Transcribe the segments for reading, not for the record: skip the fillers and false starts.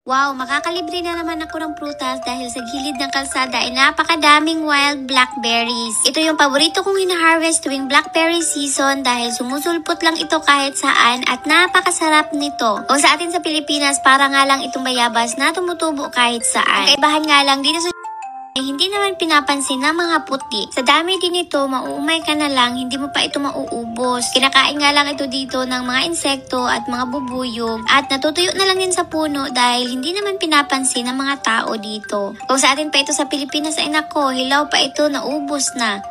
Wow, makakalibre na naman ako ng prutas dahil sa gilid ng kalsada ay napakadaming wild blackberries. Ito yung paborito kong hina-harvest tuwing blackberry season dahil sumusulpot lang ito kahit saan at napakasarap nito. Kung sa atin sa Pilipinas, para nga lang itong bayabas na tumutubo kahit saan. Ang kaibahan nga lang dito sa hindi naman pinapansin ng mga puti. Sa dami din ito, mauumay ka na lang, hindi mo pa ito mauubos. Kinakain nga lang ito dito ng mga insekto at mga bubuyog at natutuyo na lang din sa puno dahil hindi naman pinapansin ng mga tao dito. Kung sa atin pa ito sa Pilipinas ay nako, hilaw pa ito, naubos na.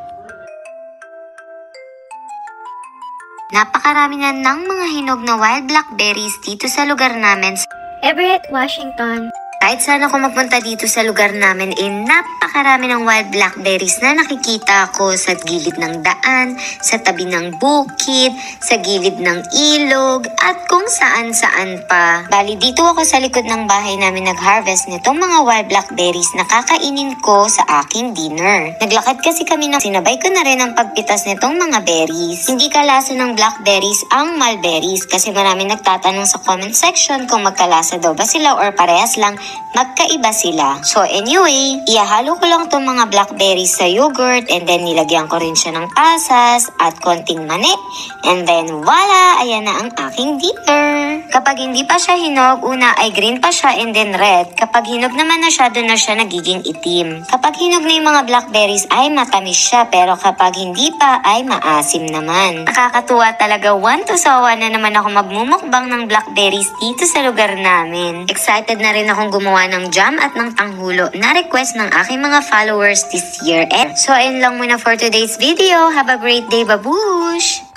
Napakarami na ng mga hinog na wild blackberries dito sa lugar namin. Everett, Washington. Kahit sana kung magpunta dito sa lugar namin, napakarami ng wild blackberries na nakikita ko sa gilid ng daan, sa tabi ng bukid, sa gilid ng ilog, at kung saan-saan pa. Bali, dito ako sa likod ng bahay namin nag-harvest nitong mga wild blackberries na kakainin ko sa aking dinner. Naglakad kasi kami na sinabay ko na rin ang pagpitas nitong mga berries. Hindi kalasa ng blackberries ang mulberries kasi maraming nagtatanong sa comment section kung magkalasa daw ba sila or parehas lang. Magkaiba sila. So anyway, ihahalo ko lang itong mga blackberries sa yogurt and then nilagyan ko rin siya ng pasas at konting mani. And then voila! Ayan na ang aking dinner. Kapag hindi pa siya hinog, una ay green pa siya and then red. Kapag hinog naman na siya, doon na siya nagiging itim. Kapag hinog na yung mga blackberries ay matamis siya pero kapag hindi pa ay maasim naman. Nakakatuwa talaga, 1 to sawa na naman ako magmumukbang ng blackberries dito sa lugar namin. Excited na rin akong gumawa ng jam at ng tanghulo na request ng aking mga followers this year. So ayun lang muna for today's video. Have a great day, babush!